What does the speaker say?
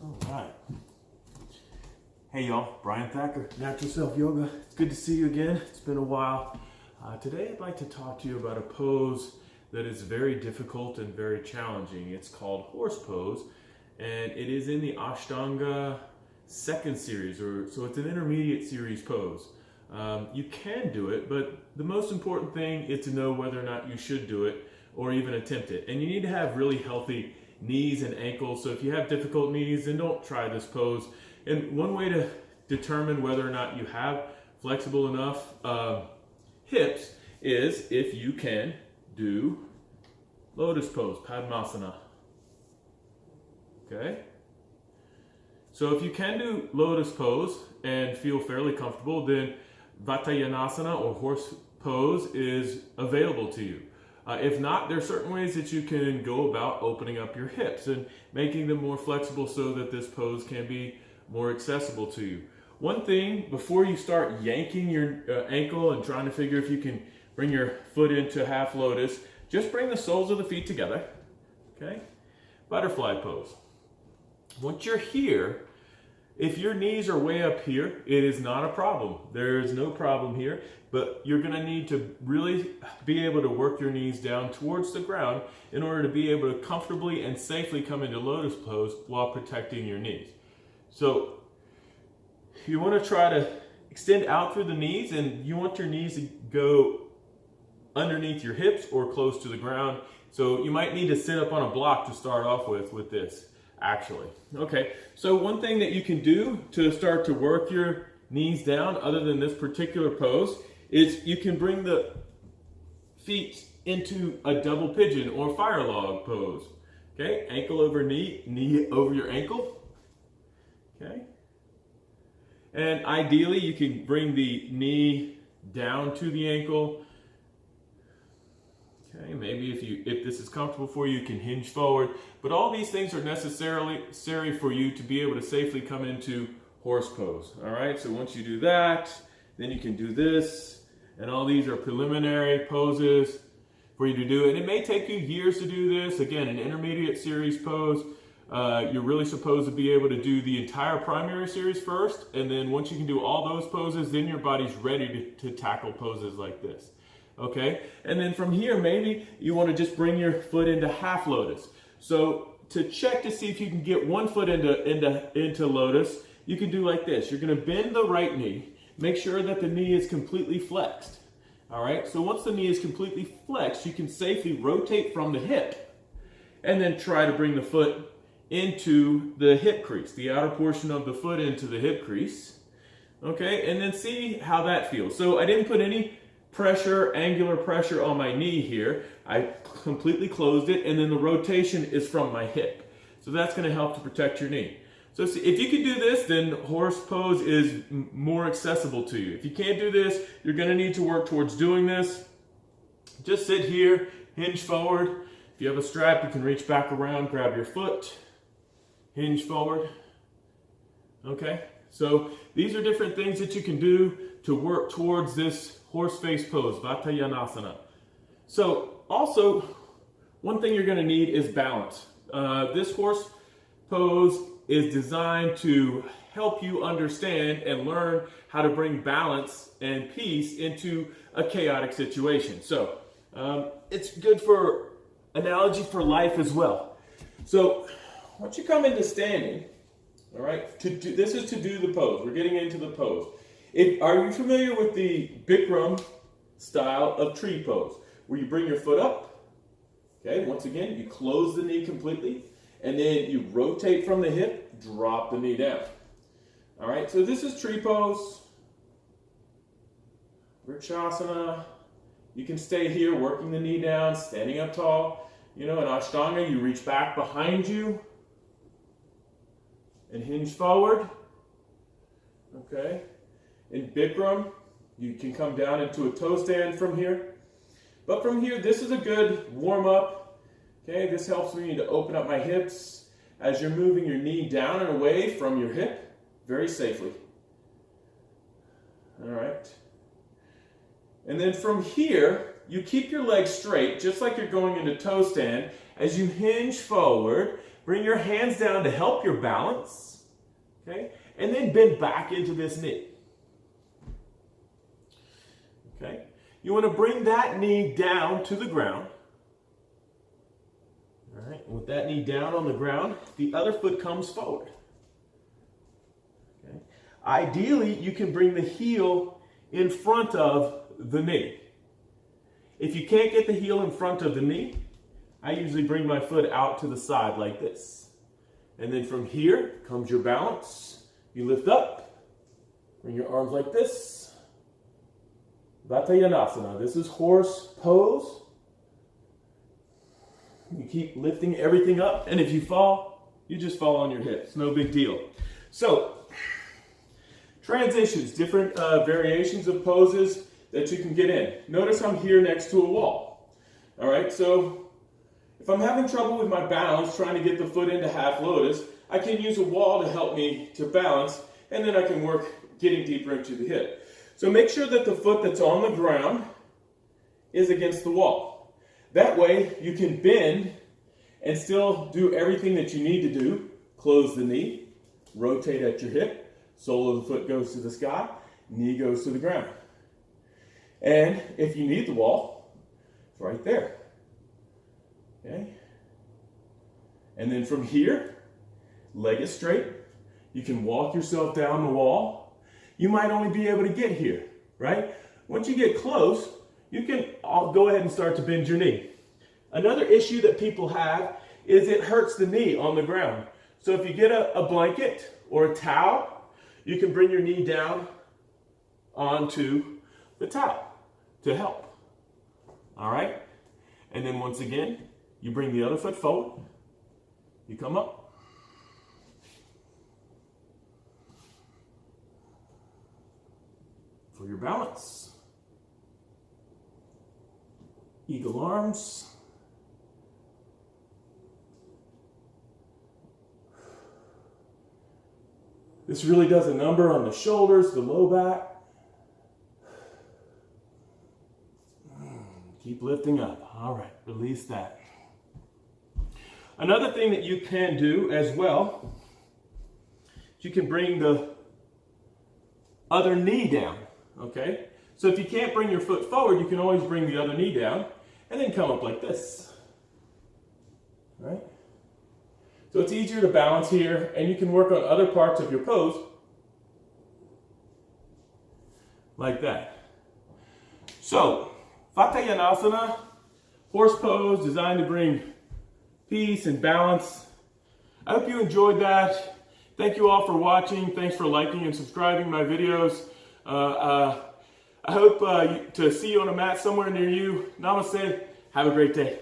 All right. Hey y'all, Brian Thacker, Natural Self Yoga. It's good to see you again. It's been a while. Today I'd like to talk to you about a pose that is very difficult and very challenging. It's called horse pose, and it is in the ashtanga second series, so it's an intermediate series pose. You can do it, but the most important thing is to know whether or not you should do it or even attempt it. And you need to have really healthy knees and ankles. So if you have difficult knees, then don't try this pose. And one way to determine whether or not you have flexible enough hips is if you can do lotus pose, padmasana. Okay? So if you can do lotus pose and feel fairly comfortable, then Vatayanasana or horse pose is available to you. If not, there are certain ways that you can go about opening up your hips and making them more flexible so that this pose can be more accessible to you. One thing, before you start yanking your ankle and trying to figure if you can bring your foot into half lotus, just bring the soles of the feet together, okay? Butterfly pose. Once you're here, if your knees are way up here, it is not a problem. There is no problem here, but you're gonna need to really be able to work your knees down towards the ground in order to be able to comfortably and safely come into lotus pose while protecting your knees. So you wanna try to extend out through the knees, and you want your knees to go underneath your hips or close to the ground. So you might need to sit up on a block to start off with this. Actually. Okay, so one thing that you can do to start to work your knees down, other than this particular pose, is you can bring the feet into a double pigeon or firelog pose. Okay, ankle over knee, knee over your ankle. Okay, and ideally you can bring the knee down to the ankle. Okay, maybe if this is comfortable for you, you can hinge forward. But all these things are necessary for you to be able to safely come into horse pose. All right, so once you do that, then you can do this. And all these are preliminary poses for you to do. And it may take you years to do this. Again, an intermediate series pose. You're really supposed to be able to do the entire primary series first. And then once you can do all those poses, then your body's ready to tackle poses like this. Okay, and then from here, maybe you want to just bring your foot into half lotus. So to check to see if you can get one foot into lotus, you can do like this. You're going to bend the right knee. Make sure that the knee is completely flexed. All right, so once the knee is completely flexed, you can safely rotate from the hip and then try to bring the foot into the hip crease, the outer portion of the foot into the hip crease. Okay, and then see how that feels. So I didn't put any angular pressure on my knee here. I completely closed it, and then the rotation is from my hip. So that's going to help to protect your knee. So see, if you can do this, then horse pose is more accessible to you. If you can't do this, you're going to need to work towards doing this. Just sit here, hinge forward. If you have a strap, you can reach back around, grab your foot, hinge forward. Okay, so these are different things that you can do to work towards this horse face pose, Vatayanasana. So also, one thing you're going to need is balance. This horse pose is designed to help you understand and learn how to bring balance and peace into a chaotic situation. So it's good for analogy for life as well. So once you come into standing, all right, this is to do the pose. We're getting into the pose. Are you familiar with the Bikram style of tree pose, where you bring your foot up? Okay, once again, you close the knee completely, and then you rotate from the hip, drop the knee down. All right, so this is tree pose, vrikshasana. You can stay here, working the knee down, standing up tall. You know, in ashtanga, you reach back behind you and hinge forward. Okay. In Bikram, you can come down into a toe stand from here. But from here, this is a good warm-up. Okay, this helps me to open up my hips as you're moving your knee down and away from your hip very safely. All right. And then from here, you keep your legs straight, just like you're going into toe stand. As you hinge forward, Bring your hands down to help your balance. Okay? And then bend back into this knee. Okay? You want to bring that knee down to the ground. All right? With that knee down on the ground, the other foot comes forward. Okay? Ideally, you can bring the heel in front of the knee. If you can't get the heel in front of the knee, I usually bring my foot out to the side like this. And then from here comes your balance. You lift up, bring your arms like this. Vatayanasana. This is horse pose. You keep lifting everything up, and if you fall, you just fall on your hips. No big deal. So, transitions, different variations of poses that you can get in. Notice I'm here next to a wall. All right, so if I'm having trouble with my balance, trying to get the foot into half lotus, I can use a wall to help me to balance, and then I can work getting deeper into the hip. So make sure that the foot that's on the ground is against the wall. That way you can bend and still do everything that you need to do. Close the knee, rotate at your hip, sole of the foot goes to the sky, knee goes to the ground. And if you need the wall, it's right there. Okay? And then from here, leg is straight. You can walk yourself down the wall. You might only be able to get here, right? Once you get close, you can go ahead and start to bend your knee. Another issue that people have is it hurts the knee on the ground. So if you get a blanket or a towel, you can bring your knee down onto the towel to help. All right? And then once again, you bring the other foot forward. You come up. For your balance. Eagle arms. This really does a number on the shoulders, the low back. Keep lifting up. All right, release that. Another thing that you can do as well, you can bring the other knee down, okay? So if you can't bring your foot forward, you can always bring the other knee down and then come up like this, right? So it's easier to balance here, and you can work on other parts of your pose like that. So, Vatayanasana, horse pose designed to bring peace and balance. I hope you enjoyed that. Thank you all for watching. Thanks for liking and subscribing my videos. I hope to see you on a mat somewhere near you. Namaste. Have a great day.